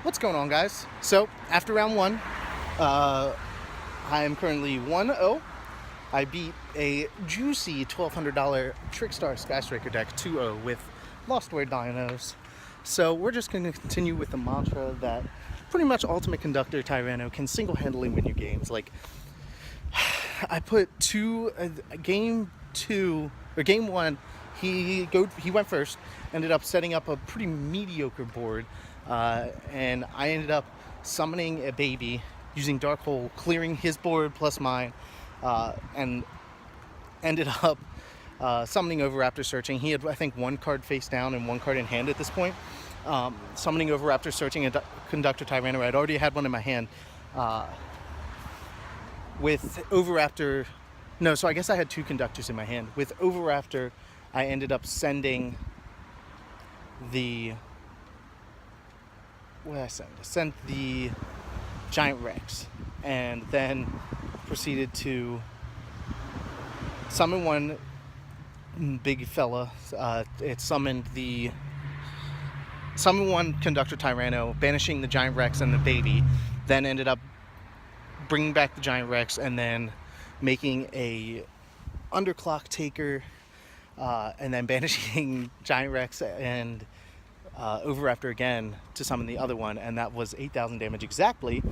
What's going on, guys? So, after round one, I am currently 1-0. I beat a juicy $1,200 Trickstar Skystriker deck 2-0 with Lost Word Dinos. So, we're just going to continue with the mantra that pretty much Ultimate Conductor Tyranno can single-handedly win you games. Like, I put game one, he went first, ended up setting up a pretty mediocre board. And I ended up summoning a baby using Dark Hole, clearing his board plus mine, and ended up summoning over after searching. He had, I think, one card face down and one card in hand at this point. Summoning over after searching a Conductor Tyranno. I'd already had one in my hand. With over after, no, so I guess I had two Conductors in my hand. With over after, I ended up sending the... what did I send? I sent the Giant Rex, and then proceeded to summon one big fella. It summoned one Conductor Tyranno, banishing the Giant Rex and the baby. Then ended up bringing back the Giant Rex, and then making a Underclock Taker, and then banishing Giant Rex and over after again to summon the other one, and that was 8,000 damage exactly.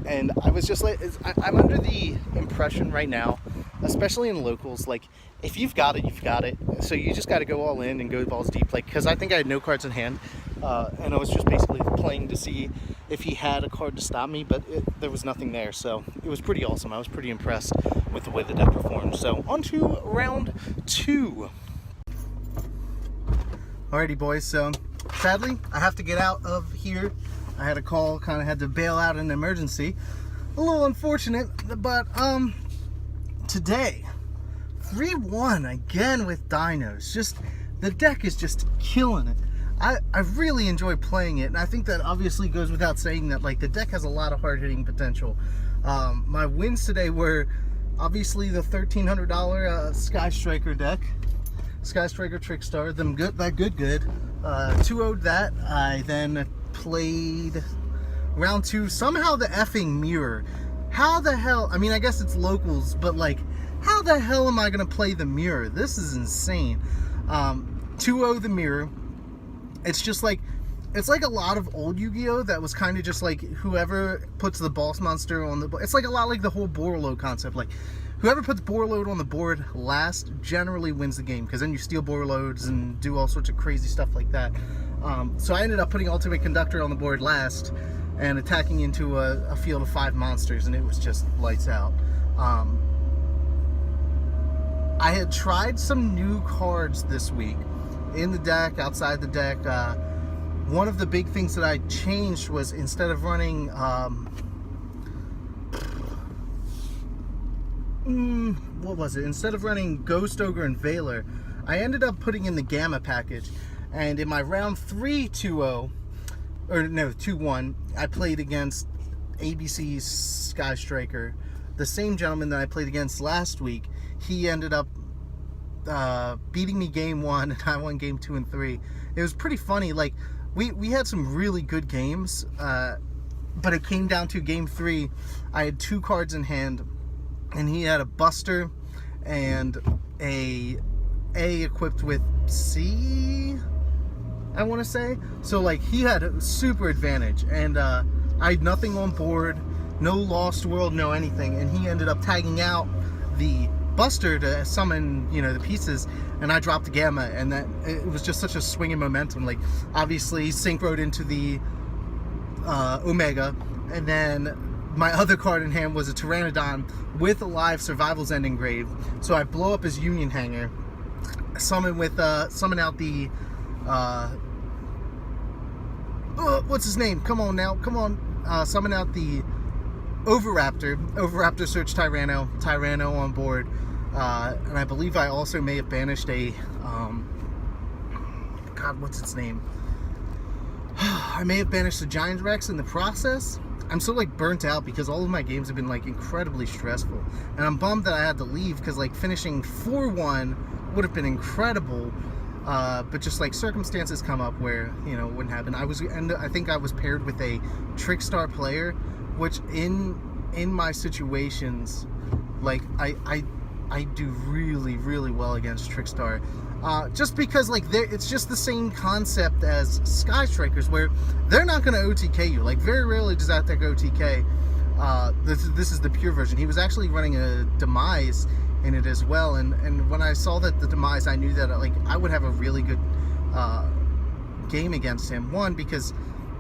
And I was just like, I'm under the impression right now, especially in locals, like, if you've got it, you've got it. So you just got to go all in and go balls deep. Like, because I think I had no cards in hand, and I was just basically playing to see if he had a card to stop me, but there was nothing there. So it was pretty awesome. I was pretty impressed with the way the deck performed. So on to round two. Alrighty, boys. So sadly, I have to get out of here. I had a call, kind of had to bail out in an emergency. A little unfortunate, but today, 3-1 again with dinos. Just, the deck is just killing it. I really enjoy playing it, and I think that obviously goes without saying that, like, the deck has a lot of hard-hitting potential. My wins today were obviously the $1,300 Skystriker deck. Skystriker Trickstar, that good. 2-0'd that. I then played round two, somehow the effing mirror. How the hell, I mean, I guess it's locals, but like, how the hell am I gonna play the mirror? This is insane. 2-0 the mirror. It's just like, it's like a lot of old Yu-Gi-Oh! That was kind of just like, whoever puts the boss monster on the board. It's like a lot like the whole Borload concept. Like, whoever puts Borload on the board last generally wins the game, because then you steal Borloads and do all sorts of crazy stuff like that. So I ended up putting Ultimate Conductor on the board last and attacking into a field of 5 monsters, and it was just lights out. I had tried some new cards this week in the deck, outside the deck. One of the big things that I changed was, instead of running what was it? Instead of running Ghost Ogre and Veiler, I ended up putting in the Gamma package. And in my round 3 2-0, or no, 2-1, I played against ABC's Skystriker, the same gentleman that I played against last week. He ended up beating me game 1, and I won game 2 and 3. It was pretty funny. Like, we had some really good games, but it came down to game 3. I had 2 cards in hand, and he had a Buster and a equipped with C, I want to say. So, like, he had a super advantage, and I had nothing on board, no Lost World, no anything, and he ended up tagging out the Buster to summon, you know, the pieces, and I dropped the Gamma, and that, it was just such a swing in momentum. Like, obviously synchroed into the Omega, and then my other card in hand was a Pteranodon with a live Survival's End engraved. So I blow up his Union Hanger, summon out the what's his name? Come on now, come on. Summon out the Overraptor search Tyranno on board. And I believe I also may have banished a God, what's its name? I may have banished the Giant Rex in the process. I'm so, like, burnt out because all of my games have been, like, incredibly stressful, and I'm bummed that I had to leave, because, like, finishing 4-1 would have been incredible. but just like circumstances come up where, you know, it wouldn't happen. I think I was paired with a Trickstar player, which in my situations, like I do really well against Trickstar, just because like it's just the same concept as Skystrikers, where they're not going to OTK you. Like very rarely does that deck OTK. This is the pure version. He was actually running a Demise in it as well, and when I saw that the Demise, I knew that like I would have a really good game against him. One, because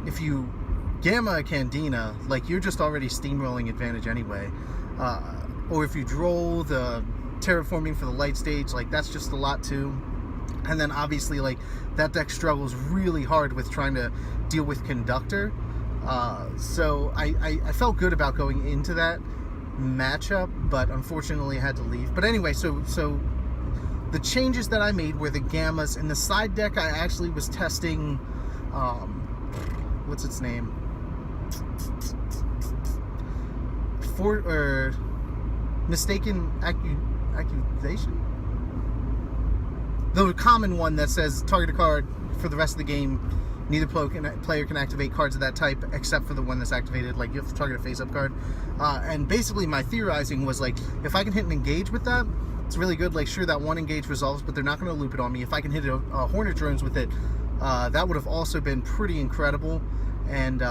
if you Gamma a Candina, like you're just already steamrolling advantage anyway, or if you droll the Terraforming for the light stage, like that's just a lot too. And then obviously like that deck struggles really hard with trying to deal with Conductor, so I felt good about going into that matchup, but unfortunately I had to leave. But anyway, so the changes that I made were the Gammas. In the side deck, I actually was testing what's its name, Mistaken Accusation, the common one that says target a card for the rest of the game. Neither player can activate cards of that type except for the one that's activated. Like you have to target a face-up card. And basically my theorizing was like, if I can hit an engage with that, it's really good. Like sure, that one engage resolves, but they're not going to loop it on me. If I can hit a Hornet Drones with it, that would have also been pretty incredible. And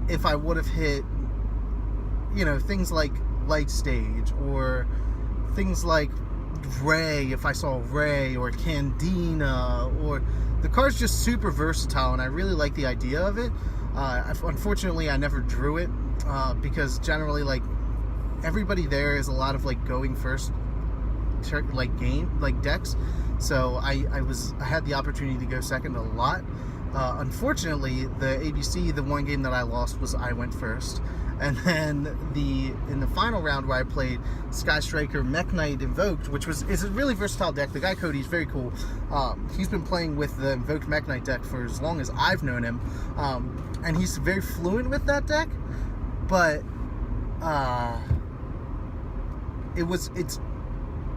if I would have hit, you know, things like Light Stage, or things like Ray, if I saw Ray, or Candina, or the card's just super versatile, and I really like the idea of it. Unfortunately, I never drew it, because generally, like, everybody there is a lot of, like, going first, like, decks. So I had the opportunity to go second a lot. Unfortunately, the ABC, the one game that I lost was I went first. And then in the final round where I played Skystriker Mech Knight Invoked, which is a really versatile deck. The guy Cody's very cool. He's been playing with the Invoked Mech Knight deck for as long as I've known him, and he's very fluent with that deck. But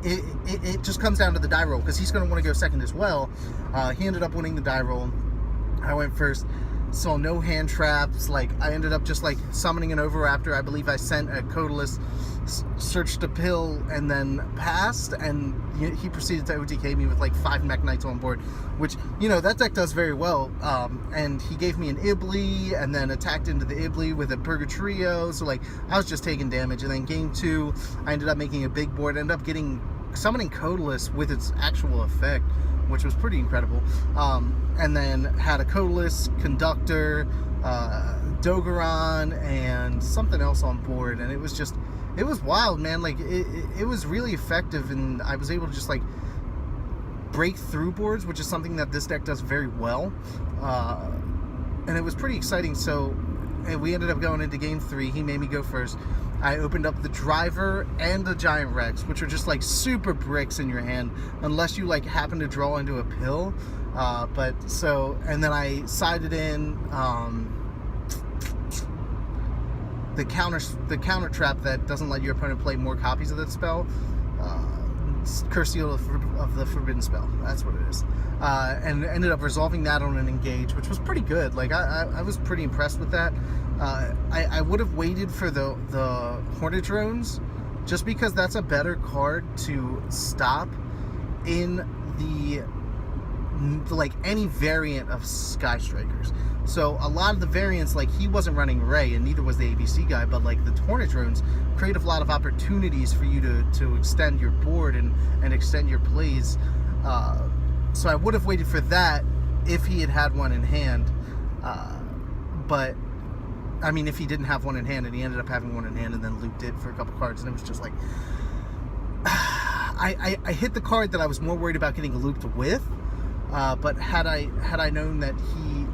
it just comes down to the die roll, because he's going to want to go second as well. He ended up winning the die roll. I went first. Saw no hand traps. Like I ended up just like summoning an Oviraptor. I believe I sent a Codalus, searched a pill, and then passed, and he proceeded to OTK me with like 5 Mech Knights on board, which, you know, that deck does very well. And he gave me an Ibly, and then attacked into the Ibly with a Purgatrio, so like I was just taking damage. And then game 2, I ended up making a big board, ended up summoning Codalus with its actual effect, which was pretty incredible. And then had a Codalus, Conductor, Dogoran, and something else on board, and it was wild, man. Like it was really effective, and I was able to just like break through boards, which is something that this deck does very well. And it was pretty exciting. So we ended up going into game 3. He made me go first. I opened up the Driver and the Giant Rex, which are just like super bricks in your hand, unless you like happen to draw into a pill. And then I sided in the counter trap that doesn't let your opponent play more copies of that spell. Curse Seal of the Forbidden Spell. That's what it is. And ended up resolving that on an engage, which was pretty good. Like I was pretty impressed with that. I would have waited for the Hornet Drones, just because that's a better card to stop in the like any variant of Skystrikers. So a lot of the variants, like he wasn't running Ray, and neither was the ABC guy, but like the Hornet Drones create a lot of opportunities for you to extend your board and extend your plays. So I would have waited for that if he had one in hand. But I mean, if he didn't have one in hand, and he ended up having one in hand and then looped it for a couple cards, and it was just like I hit the card that I was more worried about getting looped with. But had I known that he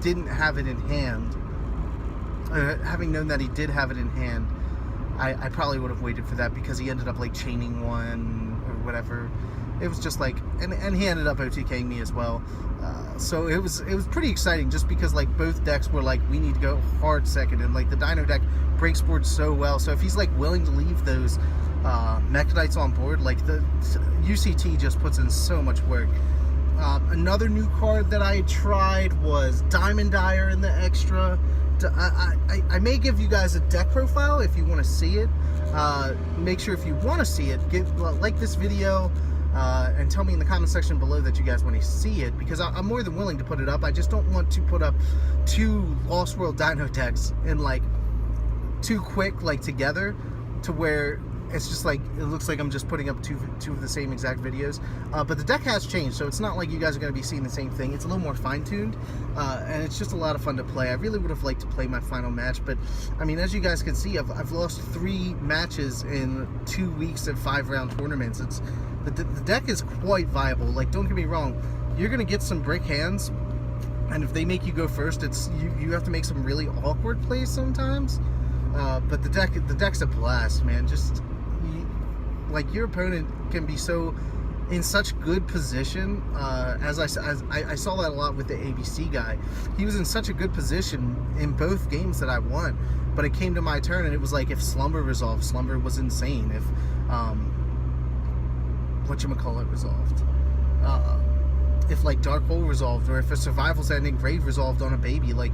didn't have it in hand, having known that he did have it in hand, I probably would have waited for that, because he ended up like chaining one or whatever. It was just like, and he ended up OTKing me as well. So it was pretty exciting, just because like both decks were like, we need to go hard second, and like the Dino deck breaks board so well. So if he's like willing to leave those Mechanites on board. Like, the UCT just puts in so much work. Another new card that I tried was Diamond Dyer in the extra. I may give you guys a deck profile if you want to see it. Make sure if you want to see it, like this video, and tell me in the comment section below that you guys want to see it, because I'm more than willing to put it up. I just don't want to put up 2 Lost World Dino decks in like too quick, like together, to where it's just like, it looks like I'm just putting up two of the same exact videos. But the deck has changed, so it's not like you guys are going to be seeing the same thing. It's a little more fine-tuned, and it's just a lot of fun to play. I really would have liked to play my final match, but I mean, as you guys can see, I've lost 3 matches in 2 weeks of 5-round tournaments. The deck is quite viable. Like, don't get me wrong, you're going to get some brick hands, and if they make you go first, it's you have to make some really awkward plays sometimes. But the deck's a blast, man. Just like, your opponent can be so in such good position. As I saw that a lot with the ABC guy. He was in such a good position in both games that I won, but it came to my turn and it was like, if Slumber resolved, Slumber was insane. If whatchamacallit resolved, if like Dark Hole resolved, or if a Survival's Ending Grave resolved on a baby, like,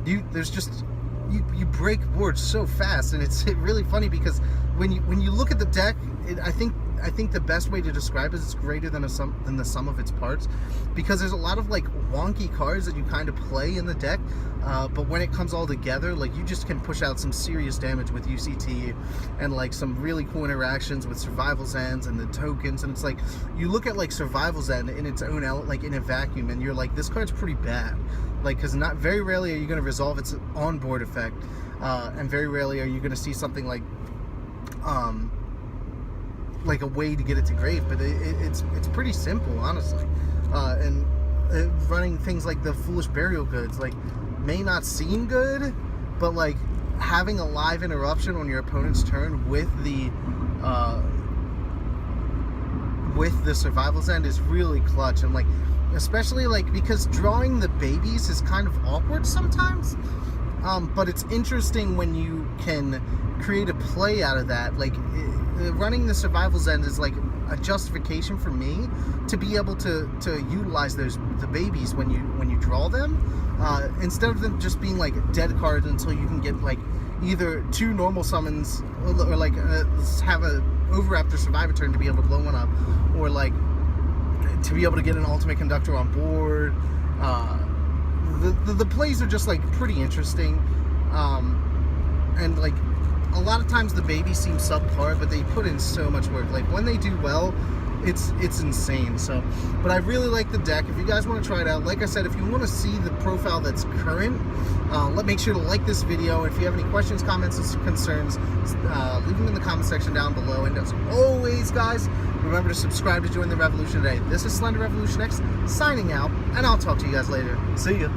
there's just, you break boards so fast, and it's really funny because when you look at the deck, I think the best way to describe it is it's greater than the sum of its parts, because there's a lot of like wonky cards that you kind of play in the deck, but when it comes all together, like, you just can push out some serious damage with UCT, and like some really cool interactions with Survival's Ends and the tokens. And it's like, you look at like Survival's End in its own like in a vacuum, and you're like, this card's pretty bad. Like, because not very rarely are you going to resolve its on-board effect, and very rarely are you going to see something like a way to get it to grave. But it's pretty simple, honestly. And running things like the Foolish Burial Goods, like, may not seem good, but like, having a live interruption on your opponent's turn with the Survival's End is really clutch. And like, especially like, because drawing the babies is kind of awkward sometimes, but it's interesting when you can create a play out of that. Like, running the Survival's End is like a justification for me to be able to utilize the babies when you draw them, instead of them just being like dead cards until you can get like either 2 normal summons, or like have a Overraptor Survivor turn to be able to blow one up, or like to be able to get an Ultimate Conductor on board. The plays are just like pretty interesting, and like, a lot of times the babies seem subpar, but they put in so much work. Like, when they do well, it's insane. So, but I really like the deck. If you guys want to try it out, like I said, if you want to see the profile that's current, make sure to like this video. If you have any questions, comments, or concerns, leave them in the comment section down below. And as always, guys, remember to subscribe to join the revolution today. This is SlenderRevolutionX signing out, and I'll talk to you guys later. See ya.